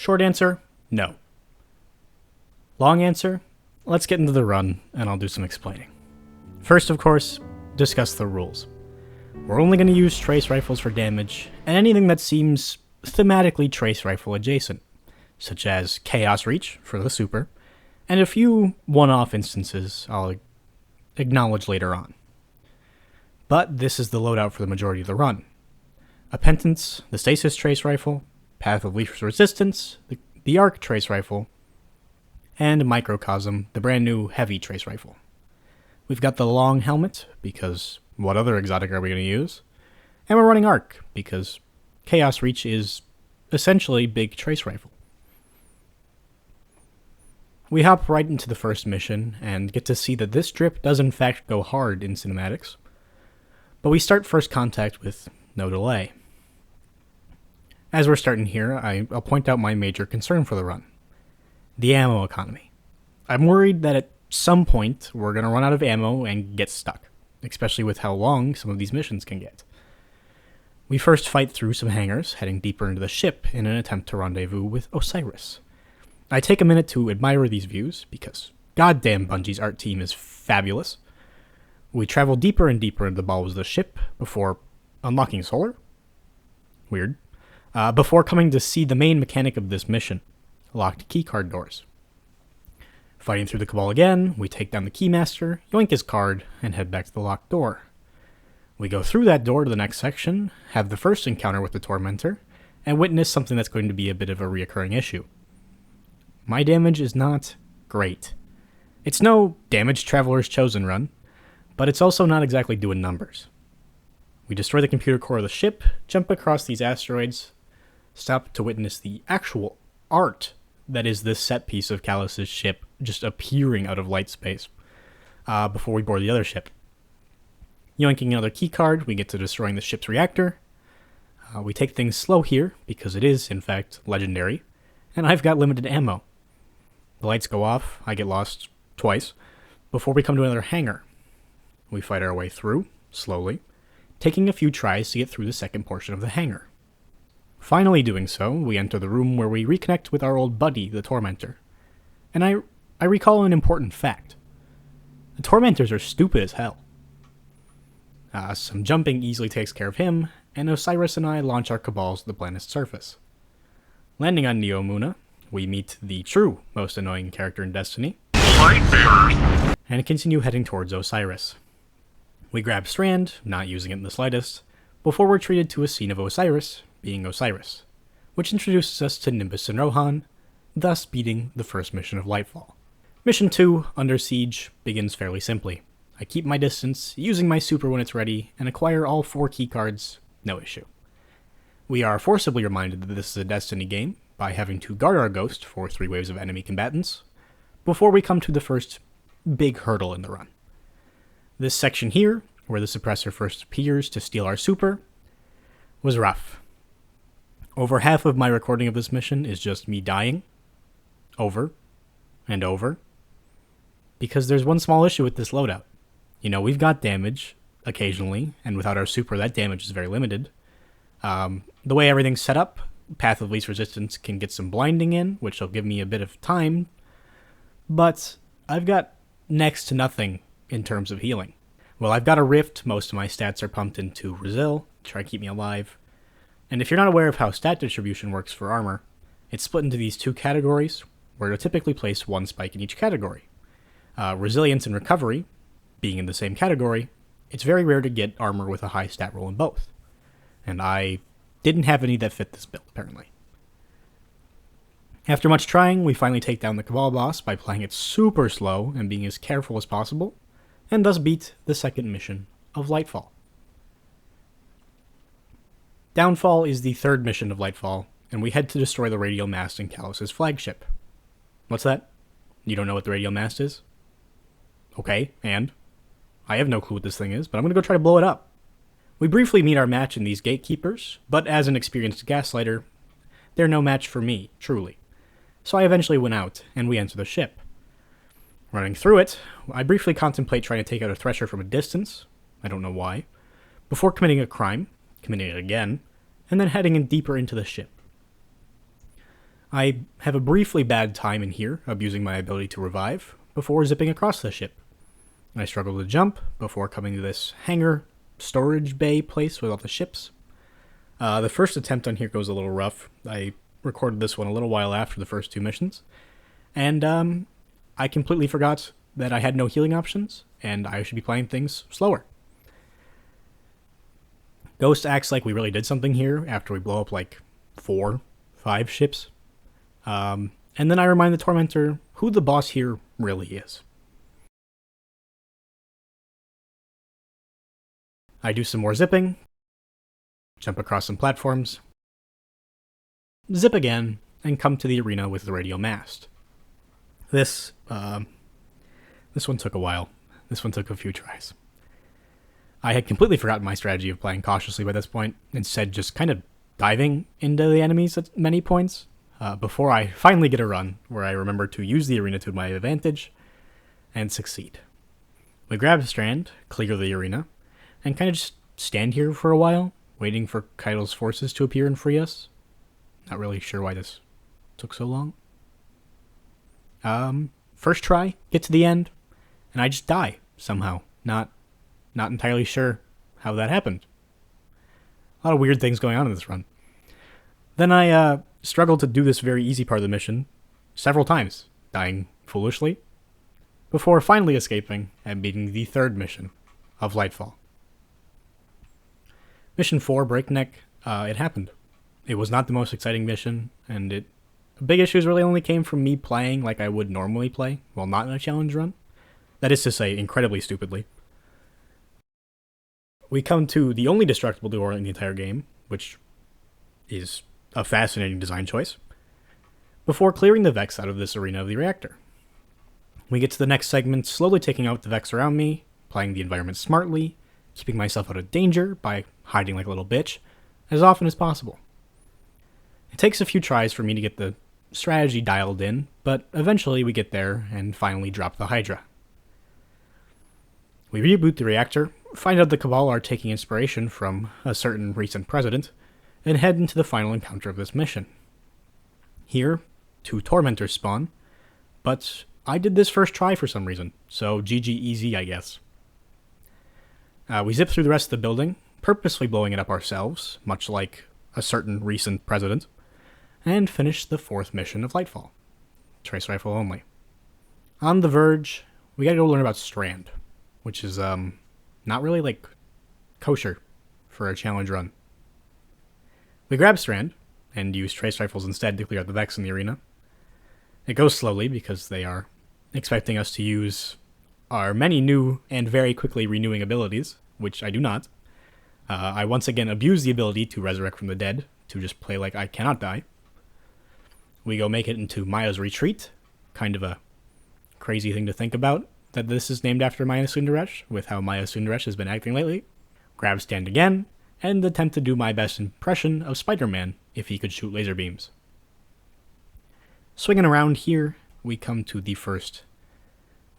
Short answer, no. Long answer, let's get into the run, and I'll do some explaining. First, of course, discuss the rules. We're only going to use trace rifles for damage, and anything that seems thematically trace rifle adjacent, such as Chaos Reach for the super, and a few one-off instances I'll acknowledge later on. But this is the loadout for the majority of the run. A Penance, the Stasis Trace Rifle, Path of Least Resistance, the Arc Trace Rifle, and Microcosm, the brand new Heavy Trace Rifle. We've got the Long Helmet, because what other exotic are we going to use? And we're running Arc, because Chaos Reach is essentially Big Trace Rifle. We hop right into the first mission, and get to see that this drip does in fact go hard in cinematics. But we start first contact with no delay. As we're starting here, I'll point out my major concern for the run. The ammo economy. I'm worried that at some point we're going to run out of ammo and get stuck, especially with how long some of these missions can get. We first fight through some hangars, heading deeper into the ship in an attempt to rendezvous with Osiris. I take a minute to admire these views, because goddamn Bungie's art team is fabulous. We travel deeper and deeper into the bowels of the ship before unlocking solar? Weird. Before coming to see the main mechanic of this mission, locked keycard doors. Fighting through the Cabal again, we take down the Keymaster, yoink his card, and head back to the locked door. We go through that door to the next section, have the first encounter with the Tormentor, and witness something that's going to be a bit of a reoccurring issue. My damage is not great. It's no Damage Traveler's Chosen run, but it's also not exactly doing numbers. We destroy the computer core of the ship, jump across these asteroids, stop to witness the actual art that is this set piece of Callus's ship just appearing out of light space before we board the other ship. Yoinking another keycard, we get to destroying the ship's reactor. We take things slow here, because it is, in fact, legendary, and I've got limited ammo. The lights go off, I get lost twice, before we come to another hangar. We fight our way through, slowly, taking a few tries to get through the second portion of the hangar. Finally doing so, we enter the room where we reconnect with our old buddy, the Tormentor. And I recall an important fact. The Tormentors are stupid as hell. Some jumping easily takes care of him, and Osiris and I launch our Cabals to the planet's surface. Landing on Neomuna, we meet the true most annoying character in Destiny, and continue heading towards Osiris. We grab Strand, not using it in the slightest, before we're treated to a scene of Osiris being Osiris, which introduces us to Nimbus and Rohan, thus beating the first mission of Lightfall. Mission 2, Under Siege, begins fairly simply. I keep my distance, using my super when it's ready, and acquire all 4 keycards, no issue. We are forcibly reminded that this is a Destiny game by having to guard our ghost for 3 waves of enemy combatants, before we come to the first big hurdle in the run. This section here, where the suppressor first appears to steal our super, was rough. Over half of my recording of this mission is just me dying, over and over, because there's one small issue with this loadout. You know, we've got damage occasionally, and without our super, that damage is very limited. The way everything's set up, Path of Least Resistance can get some blinding in, which will give me a bit of time, but I've got next to nothing in terms of healing. Well, I've got a Rift, most of my stats are pumped into Resil, to try to keep me alive. And if you're not aware of how stat distribution works for armor, it's split into these 2 categories, where you'll typically place 1 spike in each category. Resilience and Recovery, being in the same category, it's very rare to get armor with a high stat roll in both. And I didn't have any that fit this build, apparently. After much trying, we finally take down the Cabal boss by playing it super slow and being as careful as possible, and thus beat the second mission of Lightfall. Downfall is the 3rd mission of Lightfall, and we head to destroy the radial mast in Callus's flagship. What's that? You don't know what the radial mast is? Okay, and? I have no clue what this thing is, but I'm gonna go try to blow it up. We briefly meet our match in these gatekeepers, but as an experienced gaslighter, they're no match for me, truly. So I eventually win out, and we enter the ship. Running through it, I briefly contemplate trying to take out a Thresher from a distance, I don't know why, before committing a crime, committing it again, and then heading in deeper into the ship. I have a briefly bad time in here, abusing my ability to revive, before zipping across the ship. I struggle to jump before coming to this hangar storage bay place with all the ships. The first attempt on here goes a little rough. I recorded this one a little while after the first two missions, and I completely forgot that I had no healing options, and I should be playing things slower. Ghost acts like we really did something here after we blow up like 4, 5 ships. And then I remind the Tormentor who the boss here really is. I do some more zipping, jump across some platforms, zip again, and come to the arena with the radio mast. This one took a while. This one took a few tries. I had completely forgotten my strategy of playing cautiously by this point, instead just kind of diving into the enemies at many points, before I finally get a run where I remember to use the arena to my advantage and succeed. We grab a strand, clear the arena, and kind of just stand here for a while, waiting for Kaido's forces to appear and free us. Not really sure why this took so long. First try, get to the end, and I just die somehow. Not entirely sure how that happened. A lot of weird things going on in this run. Then I struggled to do this very easy part of the mission several times, dying foolishly, before finally escaping and beating the third mission of Lightfall. Mission 4, Breakneck, it happened. It was not the most exciting mission, and the big issues really only came from me playing like I would normally play, while not in a challenge run. That is to say, incredibly stupidly. We come to the only destructible door in the entire game, which is a fascinating design choice, before clearing the Vex out of this arena of the reactor. We get to the next segment, slowly taking out the Vex around me, playing the environment smartly, keeping myself out of danger by hiding like a little bitch, as often as possible. It takes a few tries for me to get the strategy dialed in, but eventually we get there and finally drop the Hydra. We reboot the reactor, find out the Cabal are taking inspiration from a certain recent president, and head into the final encounter of this mission. Here, 2 Tormentors spawn, but I did this first try for some reason, so GG easy, I guess. We zip through the rest of the building, purposely blowing it up ourselves, much like a certain recent president, and finish the 4th mission of Lightfall. Trace rifle only. On the verge, we gotta go learn about Strand, which is, not really, like, kosher for a challenge run. We grab Strand, and use trace rifles instead to clear out the Vex in the arena. It goes slowly because they are expecting us to use our many new and very quickly renewing abilities, which I do not. I once again abuse the ability to resurrect from the dead, to just play like I cannot die. We go make it into Maya's Retreat, kind of a crazy thing to think about, that this is named after Maya Sundaresh, with how Maya Sundaresh has been acting lately. Grab Stand again, and attempt to do my best impression of Spider-Man if he could shoot laser beams. Swinging around here, we come to the first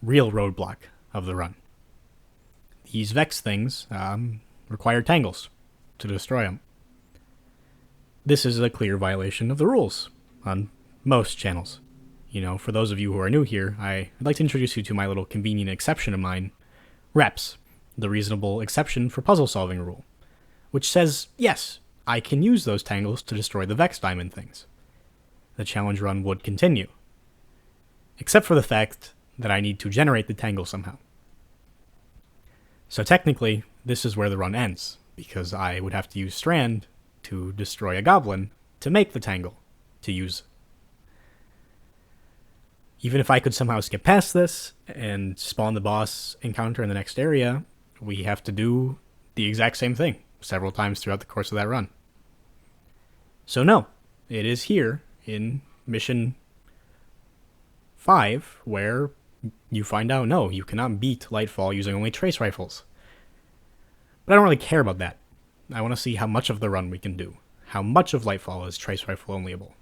real roadblock of the run. These Vex things require tangles to destroy them. This is a clear violation of the rules on most channels. You know, for those of you who are new here, I'd like to introduce you to my little convenient exception of mine, REPS, the reasonable exception for puzzle solving rule, which says, yes, I can use those tangles to destroy the Vex diamond things. The challenge run would continue, except for the fact that I need to generate the tangle somehow. So technically, this is where the run ends, because I would have to use Strand to destroy a goblin to make the tangle to use. Even if I could somehow skip past this and spawn the boss encounter in the next area, we have to do the exact same thing several times throughout the course of that run. So no, it is here in mission 5 where you find out, no, you cannot beat Lightfall using only trace rifles. But I don't really care about that. I want to see how much of the run we can do. How much of Lightfall is trace rifle onlyable.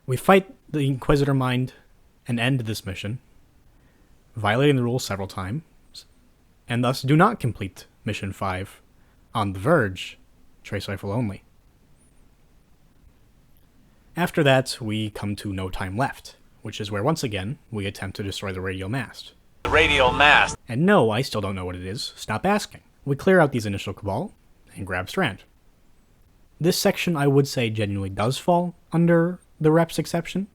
We fight the Inquisitor Mind and end this mission, violating the rules several times, and thus do not complete mission 5 on the verge, trace rifle only. After that, we come to No Time Left, which is where once again we attempt to destroy the radial mast. Radial mast. And no, I still don't know what it is. Stop asking. We clear out these initial cabal and grab Strand. This section I would say genuinely does fall under the reps exception,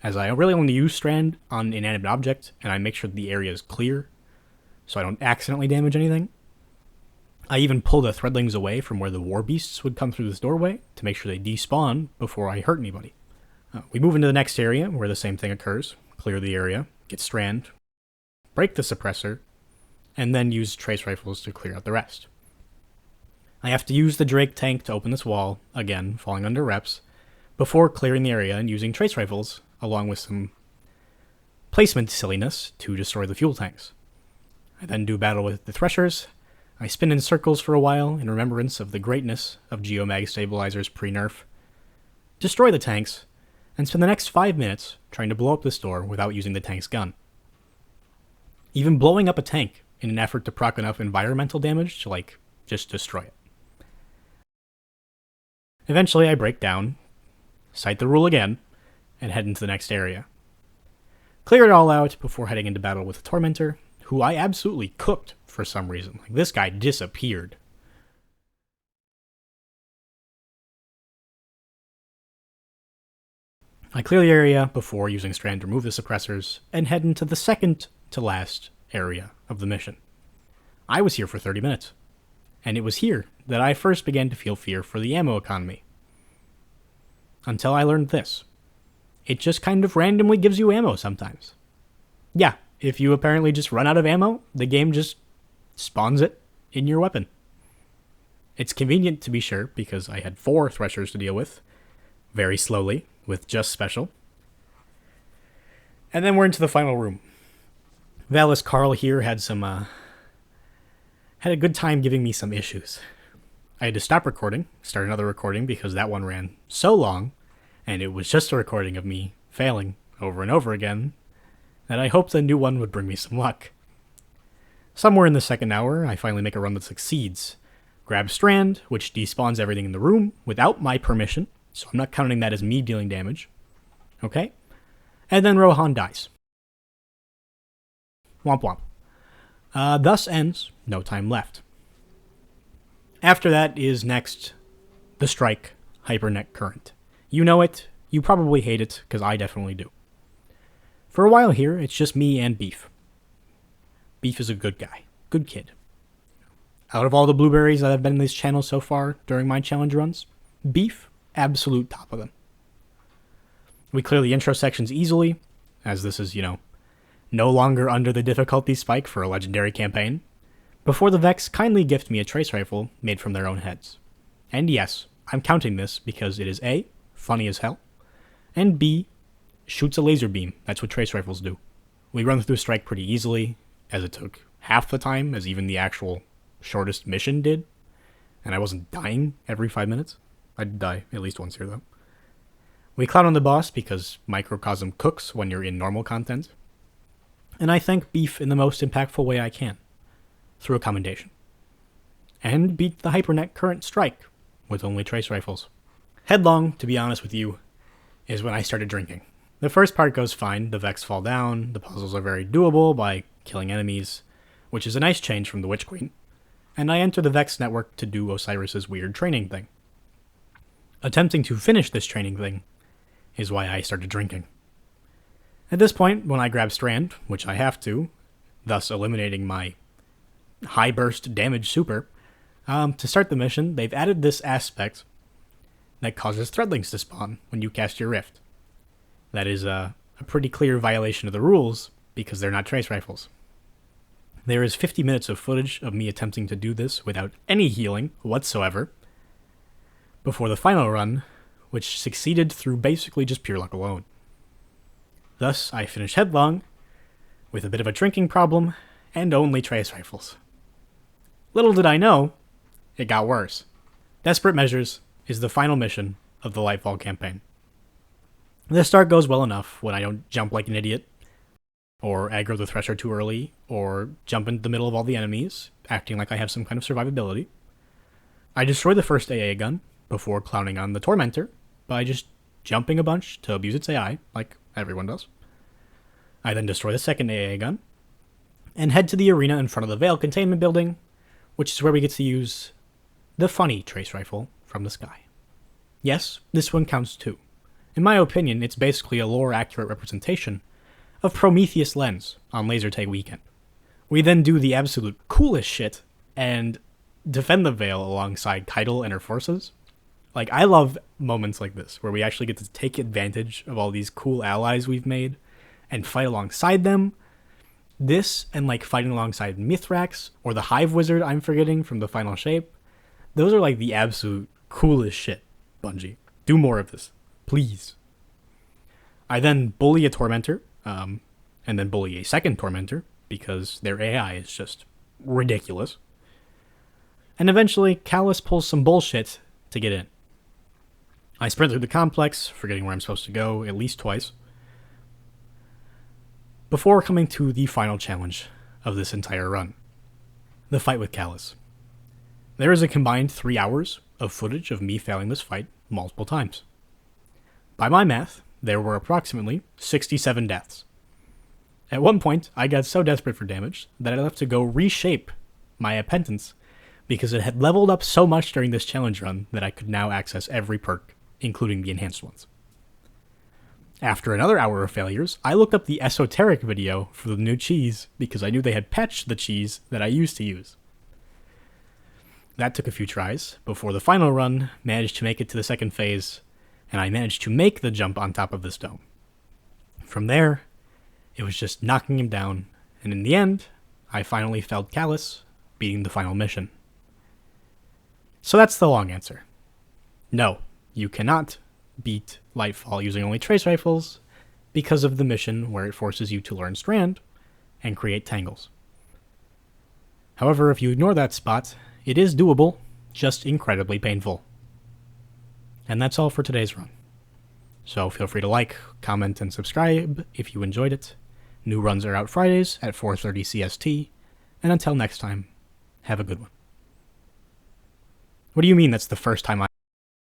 as I really only use Strand on inanimate object, and I make sure the area is clear, so I don't accidentally damage anything. I even pull the threadlings away from where the war beasts would come through this doorway to make sure they despawn before I hurt anybody. We move into the next area where the same thing occurs, clear the area, get Strand, break the suppressor, and then use trace rifles to clear out the rest. I have to use the Drake tank to open this wall, again falling under reps, before clearing the area and using trace rifles, along with some placement silliness to destroy the fuel tanks. I then do battle with the Threshers. I spin in circles for a while in remembrance of the greatness of Geomag Stabilizer's pre-nerf, destroy the tanks, and spend the next 5 minutes trying to blow up this door without using the tank's gun. Even blowing up a tank in an effort to proc enough environmental damage to, just destroy it. Eventually I break down, cite the rule again, and head into the next area. Clear it all out before heading into battle with the Tormentor, who I absolutely cooked for some reason. This guy disappeared. I clear the area before using Strand to remove the suppressors, and head into the second to last area of the mission. I was here for 30 minutes, and it was here that I first began to feel fear for the ammo economy. Until I learned this. It just kind of randomly gives you ammo sometimes. Yeah, if you apparently just run out of ammo, the game just spawns it in your weapon. It's convenient to be sure, because I had 4 Threshers to deal with, very slowly, with just special. And then we're into the final room. Valis Carl here had a good time giving me some issues. I had to stop recording, start another recording, because that one ran so long, and it was just a recording of me failing over and over again, that I hoped the new one would bring me some luck. Somewhere in the second hour, I finally make a run that succeeds. Grab Strand, which despawns everything in the room without my permission, so I'm not counting that as me dealing damage. Okay? And then Rohan dies. Womp womp. Thus ends No Time Left. After that is next the Strike Hyperneck Current. You know it, you probably hate it, because I definitely do. For a while here, it's just me and Beef. Beef is a good guy. Good kid. Out of all the blueberries that have been in this channel so far during my challenge runs, Beef, absolute top of them. We clear the intro sections easily, as this is, no longer under the difficulty spike for a legendary campaign, before the Vex kindly gift me a trace rifle made from their own heads. And yes, I'm counting this because it is A, funny as hell, and B, shoots a laser beam. That's what trace rifles do. We run through Strike pretty easily, as it took half the time as even the actual shortest mission did, and I wasn't dying every 5 minutes. I'd die at least once here, though. We clown on the boss because Microcosm cooks when you're in normal content, and I thank Beef in the most impactful way I can, through a commendation. And beat the Hyperneck Current Strike with only trace rifles. Headlong, to be honest with you, is when I started drinking. The first part goes fine, the Vex fall down, the puzzles are very doable by killing enemies, which is a nice change from the Witch Queen, and I enter the Vex network to do Osiris's weird training thing. Attempting to finish this training thing is why I started drinking. At this point, when I grab Strand, which I have to, thus eliminating my high burst damage super, to start the mission, they've added this aspect that causes threadlings to spawn when you cast your Rift. That is a pretty clear violation of the rules, because they're not trace rifles. There is 50 minutes of footage of me attempting to do this without any healing whatsoever, before the final run, which succeeded through basically just pure luck alone. Thus, I finish headlong, with a bit of a drinking problem, and only trace rifles. Little did I know, it got worse. Desperate Measures is the final mission of the Lightfall campaign. The start goes well enough when I don't jump like an idiot, or aggro the Thresher too early, or jump into the middle of all the enemies, acting like I have some kind of survivability. I destroy the first AA gun before clowning on the Tormentor by just jumping a bunch to abuse its AI, like everyone does. I then destroy the second AA gun, and head to the arena in front of the Veil containment building, which is where we get to use the funny trace rifle from the sky. Yes, this one counts too. In my opinion, it's basically a lore-accurate representation of Prometheus Lens on Laser Tag Weekend. We then do the absolute coolest shit and defend the Veil alongside Keitel and her forces. Like, I love moments like this, where we actually get to take advantage of all these cool allies we've made and fight alongside them. This, and like fighting alongside Mithrax, or the Hive Wizard I'm forgetting from the Final Shape, those are like the absolute coolest shit, Bungie. Do more of this, please. I then bully a Tormentor, and then bully a second Tormentor, because their AI is just ridiculous. And eventually, Callus pulls some bullshit to get in. I sprint through the complex, forgetting where I'm supposed to go at least twice, before coming to the final challenge of this entire run, the fight with Callus. There is a combined 3 hours of footage of me failing this fight multiple times. By my math, there were approximately 67 deaths. At one point, I got so desperate for damage that I left to go reshape my Appentance because it had leveled up so much during this challenge run that I could now access every perk, including the enhanced ones. After another hour of failures, I looked up the esoteric video for the new cheese because I knew they had patched the cheese that I used to use. That took a few tries before the final run managed to make it to the second phase, and I managed to make the jump on top of this dome. From there, it was just knocking him down, and in the end, I finally felled Callus, beating the final mission. So that's the long answer. No, you cannot beat Lightfall using only trace rifles because of the mission where it forces you to learn Strand and create tangles. However, if you ignore that spot, it is doable, just incredibly painful. And that's all for today's run. So feel free to like, comment, and subscribe if you enjoyed it. New runs are out Fridays at 4:30 CST, and until next time, have a good one. What do you mean that's the first time